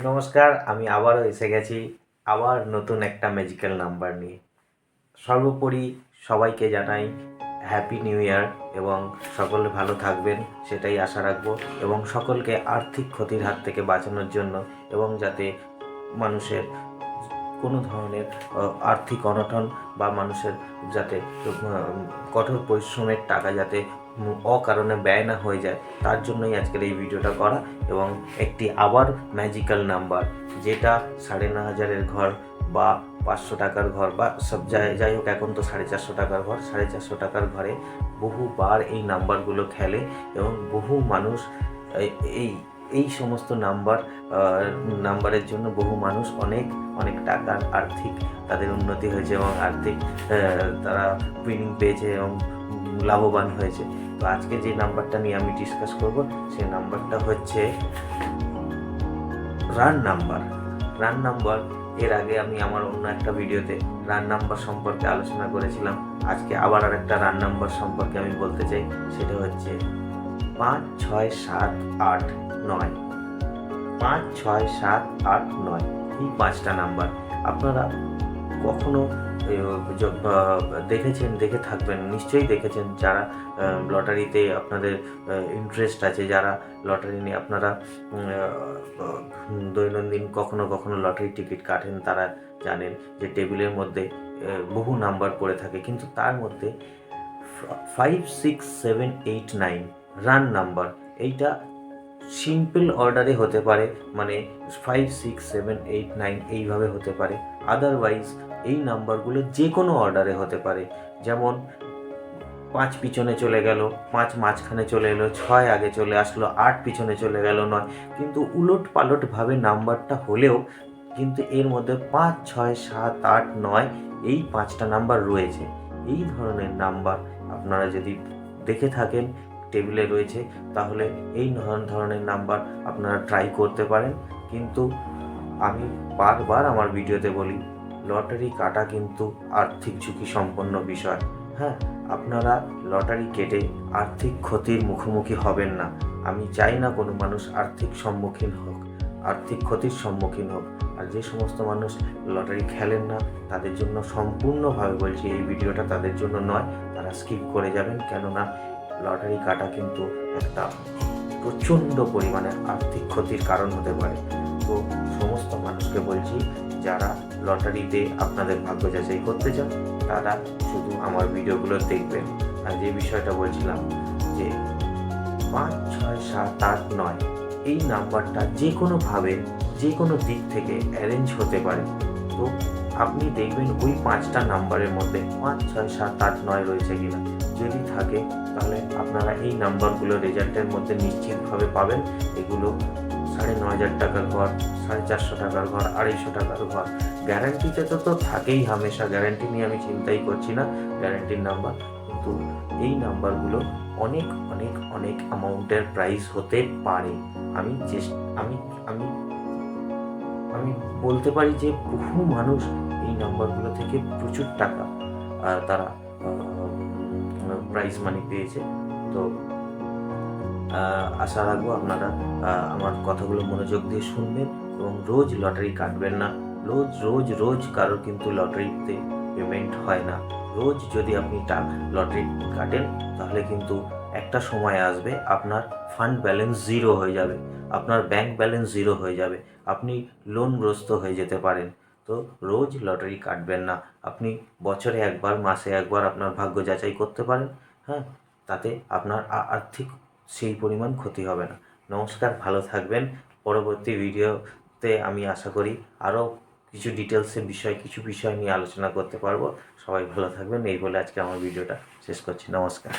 নমস্কার, আমি আবারও এসে গেছি আবার নতুন একটা ম্যাজিক্যাল নাম্বার নিয়ে। সর্বোপরি সবাইকে জানাই হ্যাপি নিউ ইয়ার এবং সকলে ভালো থাকবেন সেটাই আশা রাখবো, এবং সকলকে আর্থিক ক্ষতির হাত থেকে বাঁচানোর জন্য এবং যাতে মানুষের কোনো ধরনের আর্থিক অনটন বা মানুষের যাতে কঠোর পরিশ্রমের টাকা যাতে অকারণে ব্যয় না হয়ে যায়, তার জন্যই আজকের এই ভিডিওটা করা। এবং একটি আবার ম্যাজিক্যাল নাম্বার, যেটা 9,500-এর ঘর বা 500 টাকার ঘর বা সব যাই হোক, এখন তো 450 টাকার ঘর, 450 টাকার ঘরে বহুবার এই নাম্বারগুলো খেলে এবং বহু মানুষ এই এই সমস্ত নাম্বারের জন্য বহু মানুষ অনেক অনেক টাকার আর্থিক তাদের উন্নতি হয়েছে এবং আর্থিক তারা উইনিং পেয়েছে এবং লাভবান হয়েছে। তো আজকে যে নাম্বারটা নিয়ে আমি ডিসকাস করব, সেই নাম্বারটা হচ্ছে রান নাম্বার। এর আগে আমি আমার অন্য একটা ভিডিওতে রান নাম্বার সম্পর্কে আলোচনা করেছিলাম। আজকে আবার আর একটা রান নাম্বার সম্পর্কে আমি বলতে চাই, সেটা হচ্ছে 5, 6, 7, 8, 9। 5, 6, 7, 8, 9 এই 5টা নাম্বার আপনারা কখনো দেখে থাকবেন, নিশ্চয়ই দেখেছেন। যারা লটারিতে আপনাদের ইন্টারেস্ট আছে, যারা লটারি নিয়ে আপনারা দৈনন্দিন কখনো কখনো লটারি টিকিট কাটেন, তারা জানেন যে টেবিলের মধ্যে বহু নাম্বার পড়ে থাকে, কিন্তু তার মধ্যে 5, 6, 7, 8, 9 রান নাম্বার। এইটা সিম্পল অর্ডারে হতে পারে, মানে 5, 6, 7, 8, 9 এইভাবে হতে পারে। আদারওয়াইজ এই নাম্বারগুলো যে কোনো অর্ডারে হতে পারে। যেমন 5 পিছনে চলে গেল, 5 মাঝখানে চলে এলো, 6 আগে চলে আসলো, 8 পিছনে চলে গেল, 9। কিন্তু উলট পালটভাবে নাম্বারটা হলেও কিন্তু এর মধ্যে 5, 6, 7, 8, 9 এই 5টা নাম্বার রয়েছে। এই ধরনের নাম্বার আপনারা যদি দেখে থাকেন টেবিলে রয়েছে, তাহলে এই ধরনের নাম্বার আপনারা ট্রাই করতে পারেন। কিন্তু আমি বারবার আমার ভিডিওতে বলি, লটারি কাটা কিন্তু আর্থিক ঝুঁকি সম্পন্ন বিষয়। হ্যাঁ, আপনারা লটারি কেটে আর্থিক ক্ষতির মুখোমুখি হবেন না। আমি চাই না কোনো মানুষ আর্থিক ক্ষতির সম্মুখীন হোক। আর যে সমস্ত মানুষ লটারি খেলেন না, তাদের জন্য সম্পূর্ণভাবে বলছি, এই ভিডিওটা তাদের জন্য নয়। তারা স্কিপ করে যাবেন, কেননা লটারি কাটা কিন্তু একটা প্রচণ্ড পরিমাণে আর্থিক ক্ষতির কারণ হতে পারে। তো সমস্ত মানুষকে বলছি, যারা লটারিতে আপনাদের ভাগ্য যাচাই করতে চান, তারা শুধু আমার ভিডিওগুলো দেখবেন। আর যে বিষয়টা বলছিলাম যে 5, 6, 7, 8, 9 এই নাম্বারটা যে কোনোভাবে যে কোনো দিক থেকে অ্যারেঞ্জ হতে পারে। তো আপনি দেখবেন ওই 5টা নাম্বারের মধ্যে 5, 6, 7, 8, 9 রয়েছে কিনা। যদি থাকে, তাহলে আপনারা এই নাম্বারগুলো রেজাল্টের মধ্যে নিশ্চিতভাবে পাবেন। এগুলো 9,500 টাকার ঘর, 450 টাকার ঘর, 250 টাকার ঘর। গ্যারান্টিতে তো থাকেই, হামেশা গ্যারান্টি নিয়ে আমি চিন্তাই করছি না, গ্যারান্টির নাম্বার। কিন্তু এই নাম্বারগুলো অনেক অনেক অনেক অ্যামাউন্টের প্রাইস হতে পারে। আমি আমি বলতে পারি যে বহু মানুষ এই নাম্বারগুলো থেকে প্রচুর টাকা তারা প্রাইজ মানি পেয়েছে। তো আশা রাখবো আপনারা আমার কথাগুলো মনোযোগ দিয়ে শুনবেন এবং রোজ লটারি কাটবেন না। রোজ কারোর কিন্তু লটারিতে পেমেন্ট হয় না। রোজ যদি আপনি লটারি কাটেন, তাহলে কিন্তু একটা সময় আসবে আপনার ফান্ড ব্যালেন্স জিরো হয়ে যাবে, আপনার ব্যাংক ব্যালেন্স জিরো হয়ে যাবে, আপনি লোনগ্রস্ত হয়ে যেতে পারেন। তো রোজ লটারি কাটবেন না। আপনি বছরে একবার, মাসে একবার আপনার ভাগ্য যাচাই করতে পারেন। হ্যাঁ, তাতে আপনার আর্থিক সেই পরিমাণ ক্ষতি হবে না। নমস্কার, ভালো থাকবেন। পরবর্তী ভিডিওতে আমি আশা করি আরও কিছু কিছু বিষয় নিয়ে আলোচনা করতে পারবো। সবাই ভালো থাকবেন, এই বলে আজকে আমার ভিডিওটা শেষ করছি। নমস্কার।